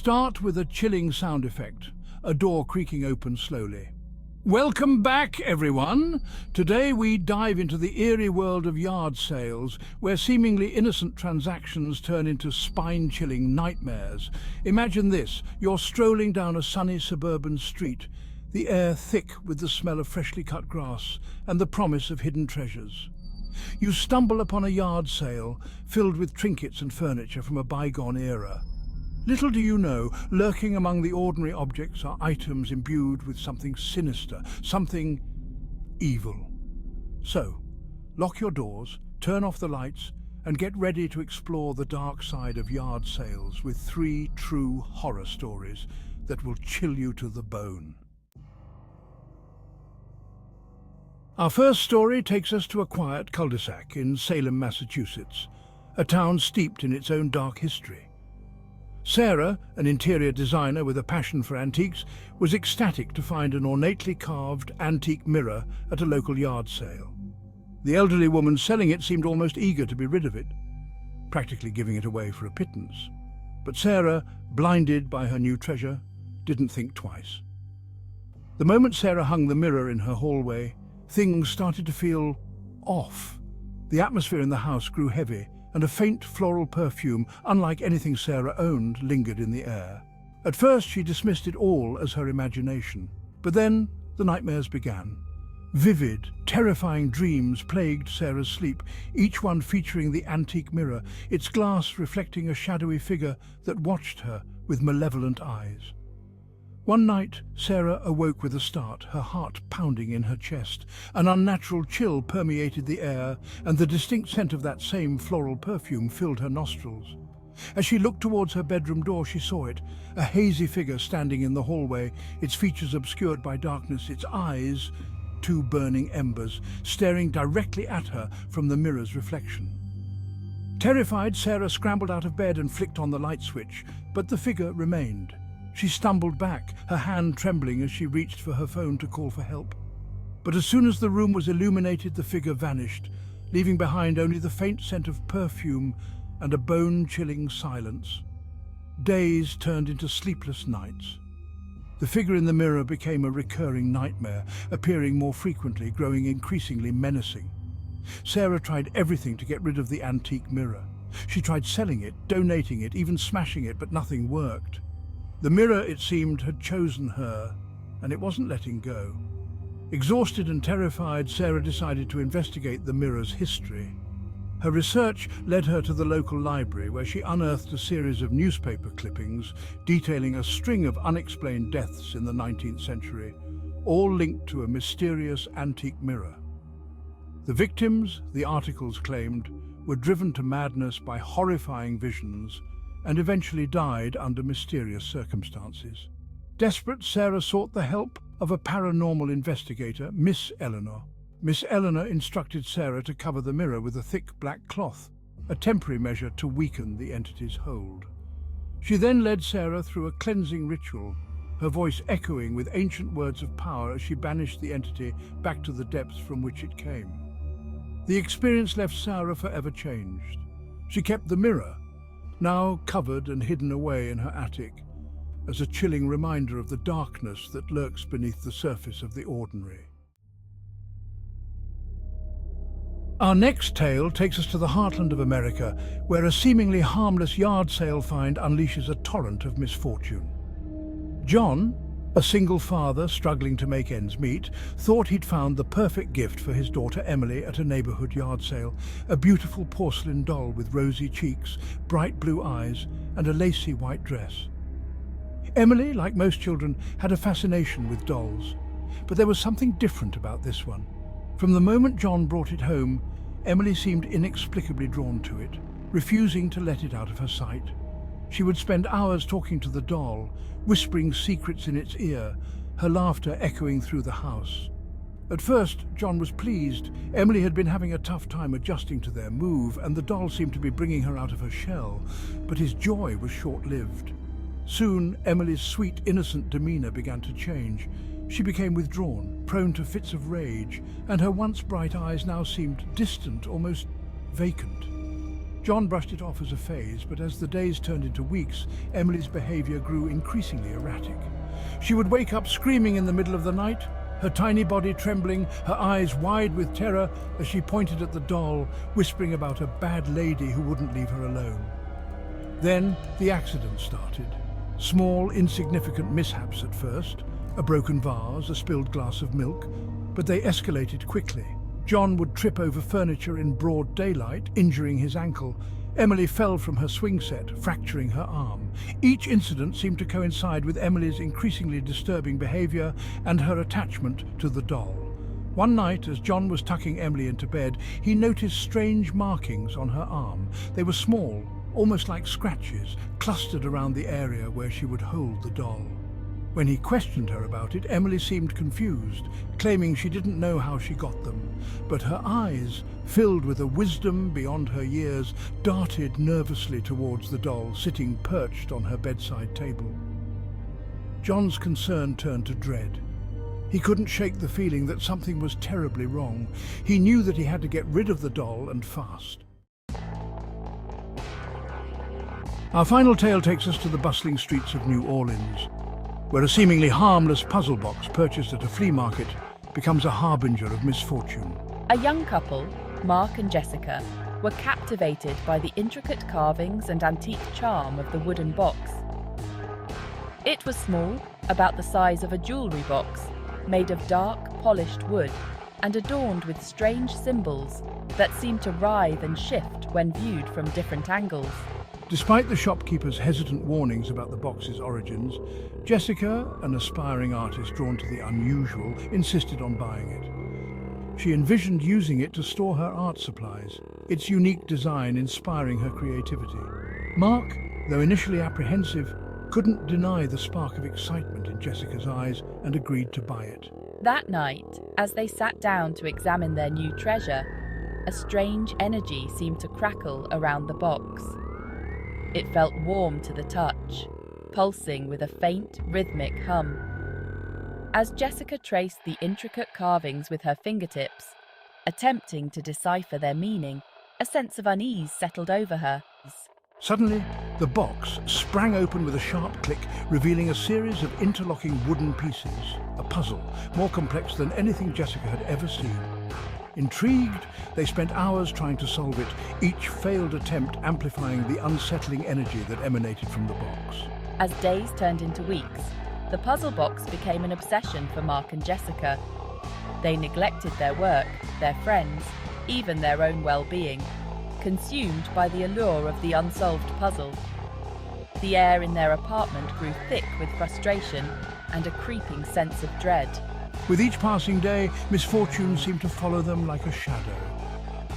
start with a chilling sound effect, a door creaking open slowly. Welcome back, everyone! Today we dive into the eerie world of yard sales, where seemingly innocent transactions turn into spine-chilling nightmares. Imagine this: you're strolling down a sunny suburban street, the air thick with the smell of freshly cut grass and the promise of hidden treasures. You stumble upon a yard sale filled with trinkets and furniture from a bygone era. Little do you know, lurking among the ordinary objects are items imbued with something sinister, something evil. So, lock your doors, turn off the lights, and get ready to explore the dark side of yard sales with 3 true horror stories that will chill you to the bone. Our first story takes us to a quiet cul-de-sac in Salem, Massachusetts, a town steeped in its own dark history. Sarah, an interior designer with a passion for antiques, was ecstatic to find an ornately carved antique mirror at a local yard sale. The elderly woman selling it seemed almost eager to be rid of it, practically giving it away for a pittance. But Sarah, blinded by her new treasure, didn't think twice. The moment Sarah hung the mirror in her hallway, things started to feel off. The atmosphere in the house grew heavy, and a faint floral perfume, unlike anything Sarah owned, lingered in the air. At first she dismissed it all as her imagination, but then the nightmares began. Vivid, terrifying dreams plagued Sarah's sleep, each one featuring the antique mirror, its glass reflecting a shadowy figure that watched her with malevolent eyes. One night, Sarah awoke with a start, her heart pounding in her chest. An unnatural chill permeated the air, and the distinct scent of that same floral perfume filled her nostrils. As she looked towards her bedroom door, she saw it, a hazy figure standing in the hallway, its features obscured by darkness, its eyes, 2 burning embers, staring directly at her from the mirror's reflection. Terrified, Sarah scrambled out of bed and flicked on the light switch, but the figure remained. She stumbled back, her hand trembling as she reached for her phone to call for help. But as soon as the room was illuminated, the figure vanished, leaving behind only the faint scent of perfume and a bone-chilling silence. Days turned into sleepless nights. The figure in the mirror became a recurring nightmare, appearing more frequently, growing increasingly menacing. Sarah tried everything to get rid of the antique mirror. She tried selling it, donating it, even smashing it, but nothing worked. The mirror, it seemed, had chosen her, and it wasn't letting go. Exhausted and terrified, Sarah decided to investigate the mirror's history. Her research led her to the local library, where she unearthed a series of newspaper clippings detailing a string of unexplained deaths in the 19th century, all linked to a mysterious antique mirror. The victims, the articles claimed, were driven to madness by horrifying visions and eventually died under mysterious circumstances. Desperate, Sarah sought the help of a paranormal investigator, Miss Eleanor. Miss Eleanor instructed Sarah to cover the mirror with a thick black cloth, a temporary measure to weaken the entity's hold. She then led Sarah through a cleansing ritual, her voice echoing with ancient words of power as she banished the entity back to the depths from which it came. The experience left Sarah forever changed. She kept the mirror, now covered and hidden away in her attic, as a chilling reminder of the darkness that lurks beneath the surface of the ordinary. Our next tale takes us to the heartland of America, where a seemingly harmless yard sale find unleashes a torrent of misfortune. John, a single father struggling to make ends meet, thought he'd found the perfect gift for his daughter Emily at a neighborhood yard sale, a beautiful porcelain doll with rosy cheeks, bright blue eyes, and a lacy white dress. Emily, like most children, had a fascination with dolls, but there was something different about this one. From the moment John brought it home, Emily seemed inexplicably drawn to it, refusing to let it out of her sight. She would spend hours talking to the doll, whispering secrets in its ear, her laughter echoing through the house. At first, John was pleased. Emily had been having a tough time adjusting to their move, and the doll seemed to be bringing her out of her shell, but his joy was short-lived. Soon, Emily's sweet, innocent demeanor began to change. She became withdrawn, prone to fits of rage, and her once bright eyes now seemed distant, almost vacant. John brushed it off as a phase, but as the days turned into weeks, Emily's behavior grew increasingly erratic. She would wake up screaming in the middle of the night, her tiny body trembling, her eyes wide with terror as she pointed at the doll, whispering about a bad lady who wouldn't leave her alone. Then the accident started. Small, insignificant mishaps at first, a broken vase, a spilled glass of milk, but they escalated quickly. John would trip over furniture in broad daylight, injuring his ankle. Emily fell from her swing set, fracturing her arm. Each incident seemed to coincide with Emily's increasingly disturbing behavior and her attachment to the doll. One night, as John was tucking Emily into bed, he noticed strange markings on her arm. They were small, almost like scratches, clustered around the area where she would hold the doll. When he questioned her about it, Emily seemed confused, claiming she didn't know how she got them. But her eyes, filled with a wisdom beyond her years, darted nervously towards the doll sitting perched on her bedside table. John's concern turned to dread. He couldn't shake the feeling that something was terribly wrong. He knew that he had to get rid of the doll, and fast. Our final tale takes us to the bustling streets of New Orleans, where a seemingly harmless puzzle box purchased at a flea market becomes a harbinger of misfortune. A young couple, Mark and Jessica, were captivated by the intricate carvings and antique charm of the wooden box. It was small, about the size of a jewelry box, made of dark, polished wood and adorned with strange symbols that seemed to writhe and shift when viewed from different angles. Despite the shopkeeper's hesitant warnings about the box's origins, Jessica, an aspiring artist drawn to the unusual, insisted on buying it. She envisioned using it to store her art supplies, its unique design inspiring her creativity. Mark, though initially apprehensive, couldn't deny the spark of excitement in Jessica's eyes and agreed to buy it. That night, as they sat down to examine their new treasure, a strange energy seemed to crackle around the box. It felt warm to the touch, pulsing with a faint, rhythmic hum. As Jessica traced the intricate carvings with her fingertips, attempting to decipher their meaning, a sense of unease settled over her. Suddenly, the box sprang open with a sharp click, revealing a series of interlocking wooden pieces, a puzzle more complex than anything Jessica had ever seen. Intrigued, they spent hours trying to solve it, each failed attempt amplifying the unsettling energy that emanated from the box. As days turned into weeks, the puzzle box became an obsession for Mark and Jessica. They neglected their work, their friends, even their own well-being, consumed by the allure of the unsolved puzzle. The air in their apartment grew thick with frustration and a creeping sense of dread. With each passing day, misfortune seemed to follow them like a shadow.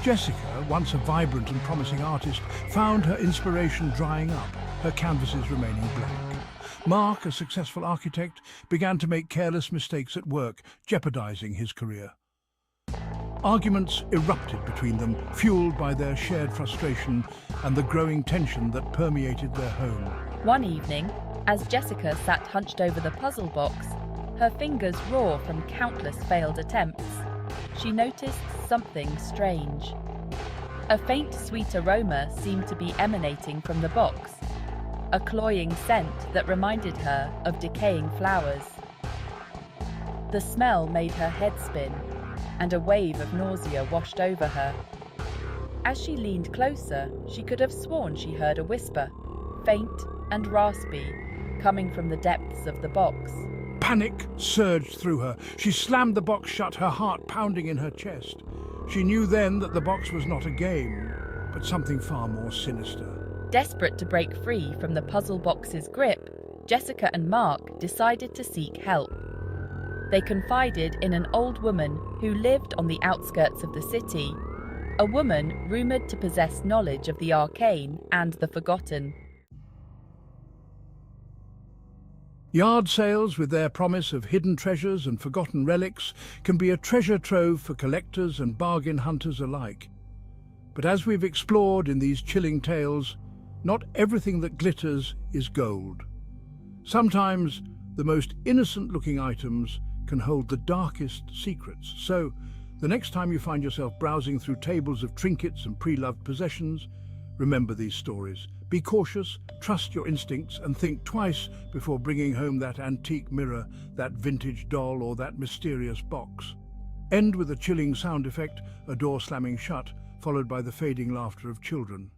Jessica, once a vibrant and promising artist, found her inspiration drying up, her canvases remaining blank. Mark, a successful architect, began to make careless mistakes at work, jeopardizing his career. Arguments erupted between them, fueled by their shared frustration and the growing tension that permeated their home. One evening, as Jessica sat hunched over the puzzle box, her fingers raw from countless failed attempts, she noticed something strange. A faint sweet aroma seemed to be emanating from the box, a cloying scent that reminded her of decaying flowers. The smell made her head spin, and a wave of nausea washed over her. As she leaned closer, she could have sworn she heard a whisper, faint and raspy, coming from the depths of the box. Panic surged through her. She slammed the box shut, her heart pounding in her chest. She knew then that the box was not a game, but something far more sinister. Desperate to break free from the puzzle box's grip, Jessica and Mark decided to seek help. They confided in an old woman who lived on the outskirts of the city, a woman rumoured to possess knowledge of the arcane and the forgotten. Yard sales, with their promise of hidden treasures and forgotten relics, can be a treasure trove for collectors and bargain hunters alike. But as we've explored in these chilling tales, not everything that glitters is gold. Sometimes the most innocent-looking items can hold the darkest secrets. So, the next time you find yourself browsing through tables of trinkets and pre-loved possessions, Remember these stories. Be cautious, trust your instincts, and think twice before bringing home that antique mirror, that vintage doll, or that mysterious box. End with a chilling sound effect, a door slamming shut, followed by the fading laughter of children.